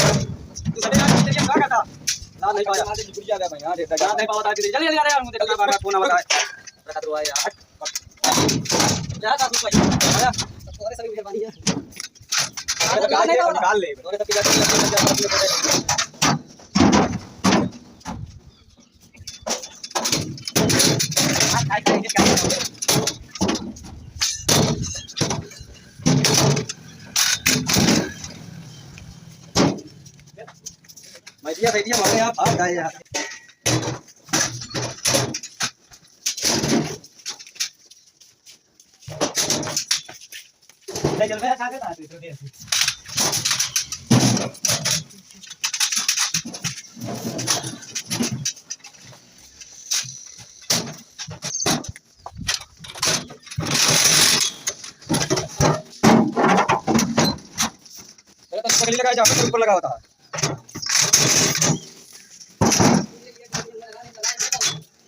तू सभी यार तेरी क्या करता ना नहीं पाया मार गुड़िया गया भाई हां देखा नहीं पावा था जल्दी जल्दी आ यार मुझे बार फोन आ रहा है रखा तो यार जा था तू भाई आया तुम्हारे सभी मेहरबानी है निकाल ले तोरे तक भाई दिया मारे आप भाग गए यार ले चल मैं खा के था तो दे मेरा तो पकड़ लगा जा ऊपर लगा होता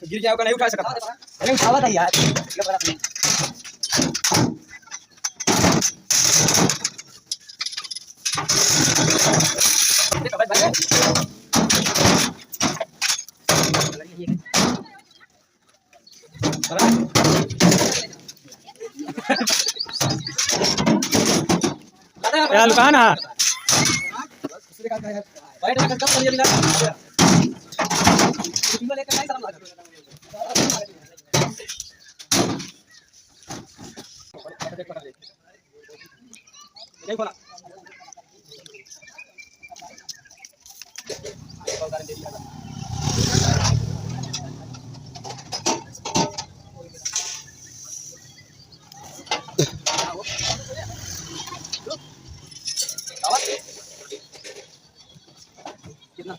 गिर जाओगा नहीं उठा सकता अरे उठावा था यार ये बड़ा नहीं देखो भाई भाई यार लुकाना भाई तो कब चल मिला तुम लेकर नहीं शर्म लगा देखो ना कितना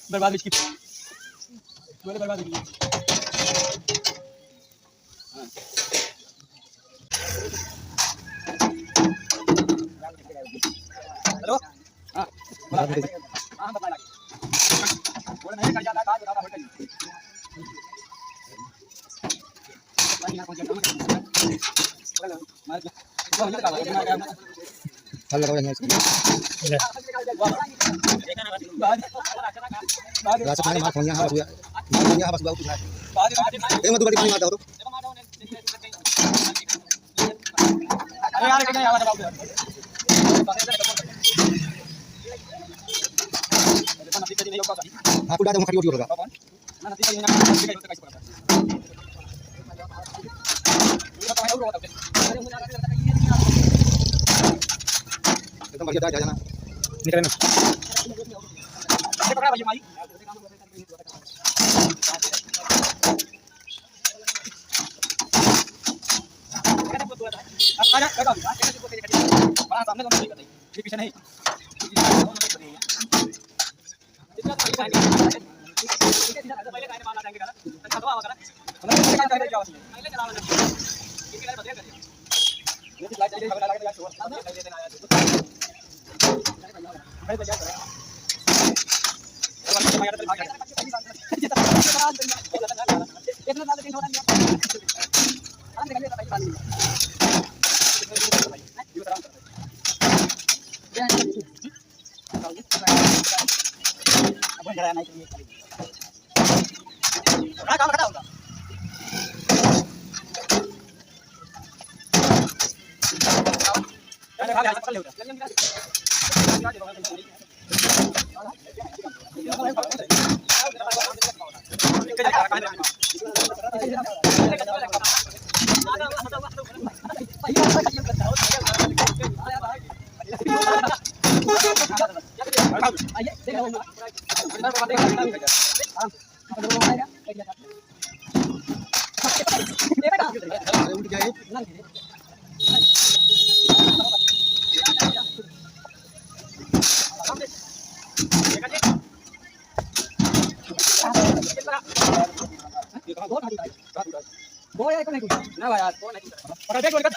बर्बाद इसकी मैंने बर्बाद की हेलो हां हां बता लगे बोल नहीं कर जाता का होटल यहां पहुंच गया मार वो ये लगा हल लगाओ यहाँ इसको रात में मार फोन यहाँ बस यहाँ बस बाबू एक मत बड़ी पानी मारता हो तो अरे यार कितना आवाज बाबू आपको डाटा खड़ी होगा ना नदी का ना कैसे पड़ता एकदम बढ़िया जा जाना निकले ना ये पकड़ा भाई माई अब आजा लगा बड़ा सामने दोनों नहीं ये पीछे नहीं जितना पहले काहे मारना चाहेंगे करा अच्छा तो आवा करा मतलब क्या कर जाओ पहले चला वाला इनके बारे बता करिए ये लाइट चाहिए हमें लगा के यार छोड़ ले देना आया भाई भैया करा और वाला तो भाग गया इतना ज्यादा दिन हो रहा है हम निकल लेता भाई ये आराम कर अपन जरा नहीं चाहिए बड़ा काम खड़ा होगा अरे भाग पकड़ ले उधर दो या एक नहीं ना भाई यार दो नहीं पर देख बोल कर